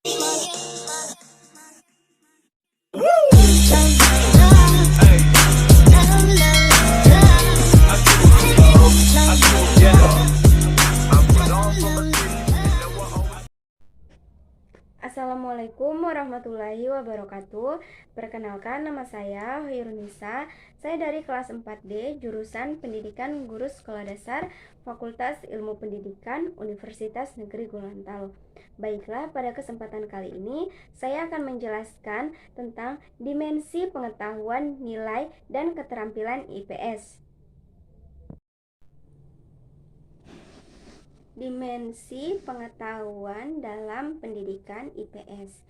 Assalamualaikum warahmatullahi wabarakatuh. Perkenalkan, nama saya Hoirunisa. Saya dari kelas 4D, jurusan Pendidikan Guru Sekolah Dasar, Fakultas Ilmu Pendidikan, Universitas Negeri Gorontalo. Baiklah, pada kesempatan kali ini saya akan menjelaskan tentang dimensi pengetahuan, nilai, dan keterampilan IPS. Dimensi pengetahuan dalam pendidikan IPS.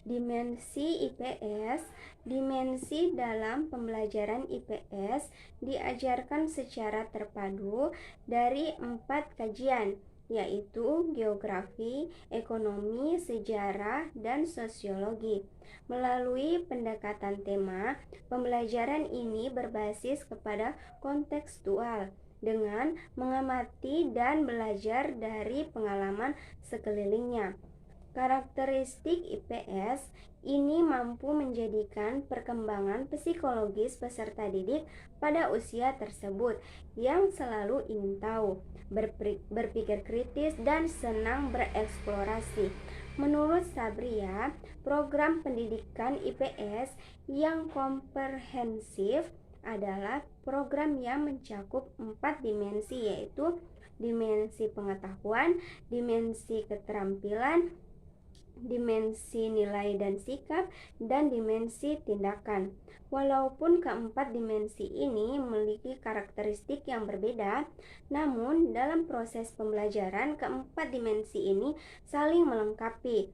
Dimensi IPS, dimensi dalam pembelajaran IPS diajarkan secara terpadu dari 4 kajian, yaitu geografi, ekonomi, sejarah, dan sosiologi. Melalui pendekatan tema, pembelajaran ini berbasis kepada kontekstual, dengan mengamati dan belajar dari pengalaman sekelilingnya. Karakteristik IPS ini mampu menjadikan perkembangan psikologis peserta didik pada usia tersebut yang selalu ingin tahu, berpikir kritis, dan senang bereksplorasi. Menurut Sabria, program pendidikan IPS yang komprehensif adalah program yang mencakup 4 dimensi, yaitu dimensi pengetahuan, dimensi keterampilan, dimensi nilai dan sikap, dan dimensi tindakan. Walaupun keempat dimensi ini memiliki karakteristik yang berbeda, namun dalam proses pembelajaran keempat dimensi ini saling melengkapi.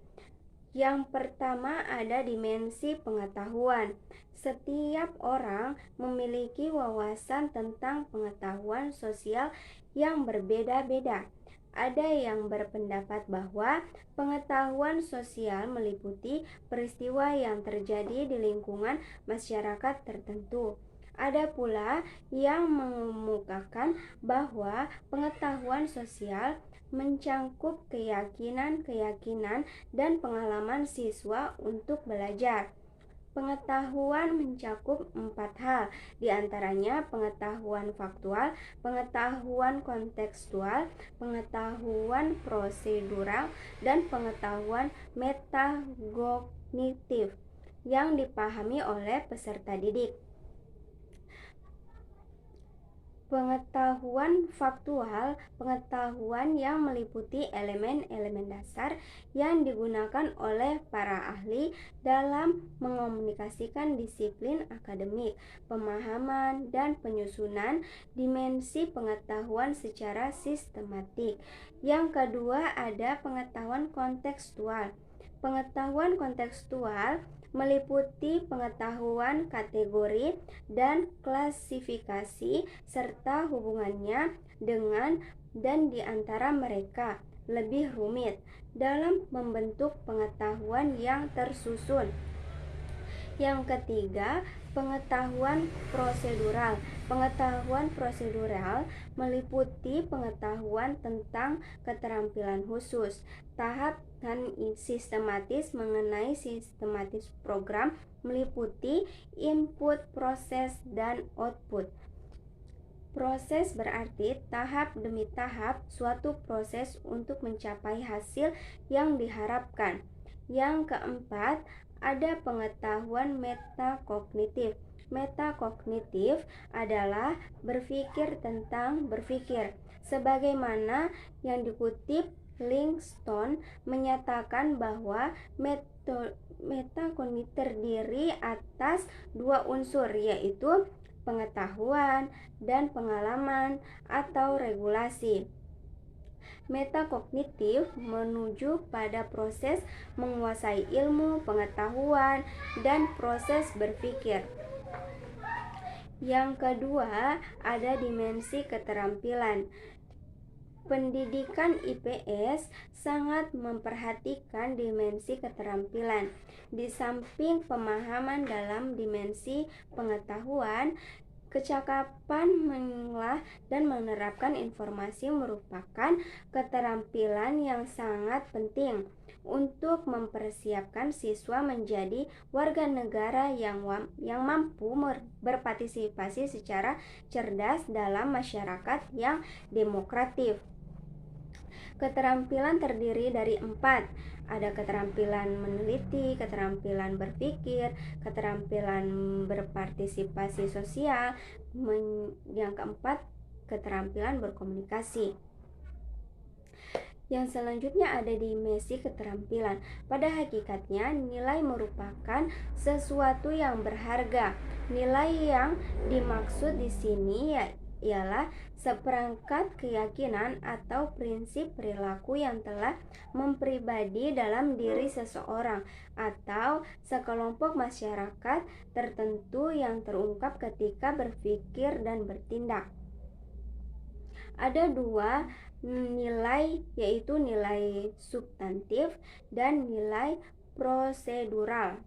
Yang pertama ada dimensi pengetahuan. Setiap orang memiliki wawasan tentang pengetahuan sosial yang berbeda-beda. Ada yang berpendapat bahwa pengetahuan sosial meliputi peristiwa yang terjadi di lingkungan masyarakat tertentu. Ada pula yang mengemukakan bahwa pengetahuan sosial mencangkup keyakinan dan pengalaman siswa untuk belajar. Pengetahuan mencakup 4 hal, diantaranya pengetahuan faktual, pengetahuan kontekstual, pengetahuan prosedural, dan pengetahuan metagognitif yang dipahami oleh peserta didik. Pengetahuan faktual, pengetahuan yang meliputi elemen-elemen dasar yang digunakan oleh para ahli dalam mengomunikasikan disiplin akademik, pemahaman, dan penyusunan dimensi pengetahuan secara sistematik. Yang kedua ada pengetahuan kontekstual. Pengetahuan kontekstual meliputi pengetahuan kategori dan klasifikasi serta hubungannya dengan dan di antara mereka lebih rumit dalam membentuk pengetahuan yang tersusun. Yang ketiga, pengetahuan prosedural. Pengetahuan prosedural meliputi pengetahuan tentang keterampilan khusus, tahap dan sistematis mengenai sistematis program, meliputi input, proses, dan output. Proses berarti tahap demi tahap suatu proses untuk mencapai hasil yang diharapkan. Yang keempat, ada pengetahuan metakognitif. Metakognitif adalah berpikir tentang berpikir. Sebagaimana yang dikutip, Livingstone menyatakan bahwa metakognitif terdiri atas 2 unsur, yaitu pengetahuan dan pengalaman atau regulasi. Metakognitif menuju pada proses menguasai ilmu, pengetahuan, dan proses berpikir. Yang kedua, ada dimensi keterampilan. Pendidikan IPS sangat memperhatikan dimensi keterampilan. Di samping pemahaman dalam dimensi pengetahuan, kecakapan mengolah dan menerapkan informasi merupakan keterampilan yang sangat penting. untuk mempersiapkan siswa menjadi warga negara yang mampu berpartisipasi secara cerdas dalam masyarakat yang demokratif. Keterampilan terdiri dari 4. Ada keterampilan meneliti, keterampilan berpikir, keterampilan berpartisipasi sosial, yang keempat, keterampilan berkomunikasi. Yang selanjutnya ada dimensi keterampilan. Pada hakikatnya, nilai merupakan sesuatu yang berharga. Nilai yang dimaksud di sini ialah seperangkat keyakinan atau prinsip perilaku yang telah mempribadi dalam diri seseorang atau sekelompok masyarakat tertentu yang terungkap ketika berpikir dan bertindak. Ada 2 nilai, yaitu nilai substantif dan nilai prosedural.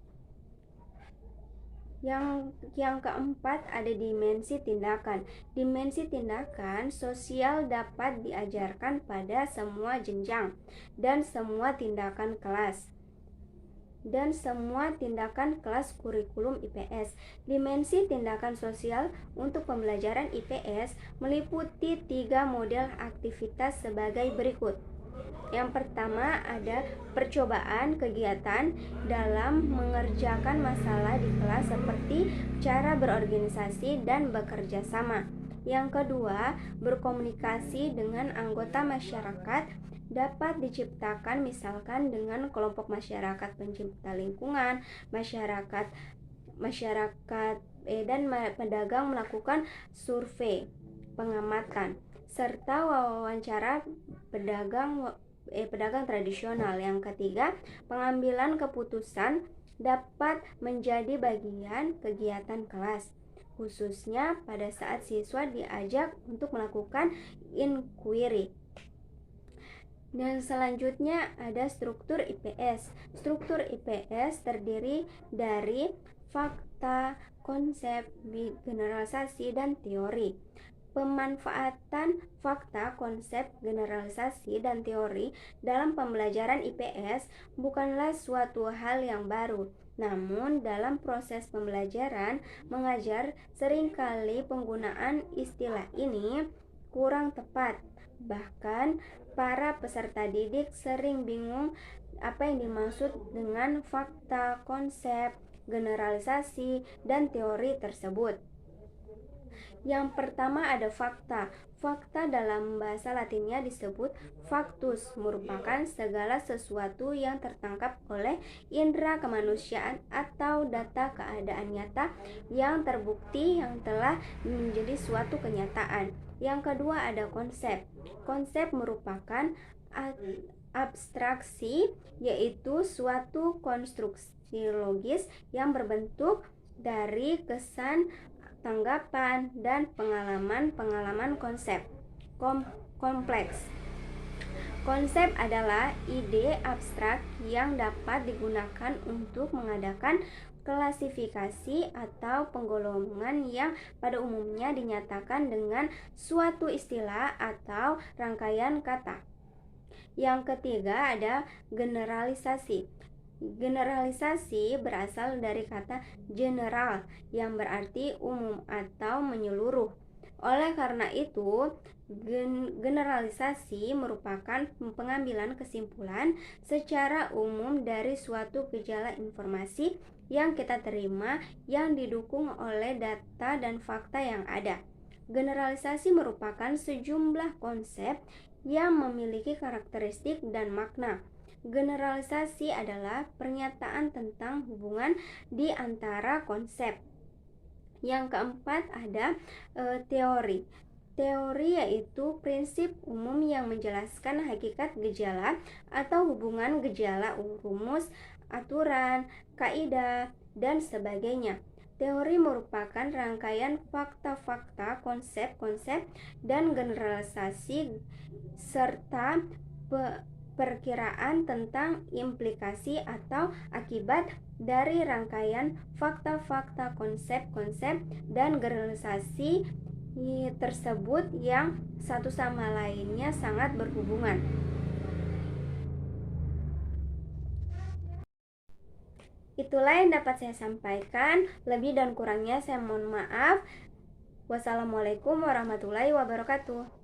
Yang keempat ada dimensi tindakan. Dimensi tindakan sosial dapat diajarkan pada semua jenjang dan semua tindakan kelas kurikulum IPS. Dimensi tindakan sosial untuk pembelajaran IPS meliputi 3 model aktivitas sebagai berikut. Yang pertama ada percobaan kegiatan dalam mengerjakan masalah di kelas seperti cara berorganisasi dan bekerja sama. Yang kedua, berkomunikasi dengan anggota masyarakat dapat diciptakan misalkan dengan kelompok masyarakat pencipta lingkungan, masyarakat dan pedagang melakukan survei, pengamatan, serta wawancara pedagang tradisional. Yang ketiga, pengambilan keputusan dapat menjadi bagian kegiatan kelas, khususnya pada saat siswa diajak untuk melakukan inquiry. Dan selanjutnya ada struktur IPS. Struktur IPS terdiri dari fakta, konsep, generalisasi, dan teori. Pemanfaatan fakta, konsep, generalisasi, dan teori dalam pembelajaran IPS bukanlah suatu hal yang baru. Namun dalam proses pembelajaran mengajar seringkali penggunaan istilah ini kurang tepat. Bahkan para peserta didik sering bingung apa yang dimaksud dengan fakta, konsep, generalisasi, dan teori tersebut. Yang pertama ada fakta. Fakta dalam bahasa Latinnya disebut factus, merupakan segala sesuatu yang tertangkap oleh indera kemanusiaan atau data keadaan nyata yang terbukti yang telah menjadi suatu kenyataan. Yang kedua ada konsep. Konsep merupakan abstraksi, yaitu suatu konstruksi logis yang berbentuk dari kesan, tanggapan, dan pengalaman konsep kompleks. Konsep adalah ide abstrak yang dapat digunakan untuk mengadakan klasifikasi atau penggolongan yang pada umumnya dinyatakan dengan suatu istilah atau rangkaian kata. Yang ketiga ada generalisasi. Generalisasi berasal dari kata general yang berarti umum atau menyeluruh. Oleh karena itu, generalisasi merupakan pengambilan kesimpulan secara umum dari suatu gejala informasi yang kita terima yang didukung oleh data dan fakta yang ada. Generalisasi merupakan sejumlah konsep yang memiliki karakteristik dan makna. Generalisasi adalah pernyataan tentang hubungan di antara konsep. Yang keempat ada teori. Teori yaitu prinsip umum yang menjelaskan hakikat gejala atau hubungan gejala, rumus, aturan, kaidah, dan sebagainya. Teori merupakan rangkaian fakta-fakta, konsep-konsep, dan generalisasi serta perkiraan tentang implikasi atau akibat dari rangkaian fakta-fakta, konsep-konsep, dan generalisasi tersebut yang satu sama lainnya sangat berhubungan. Itulah yang dapat saya sampaikan. Lebih dan kurangnya saya mohon maaf. Wassalamualaikum warahmatullahi wabarakatuh.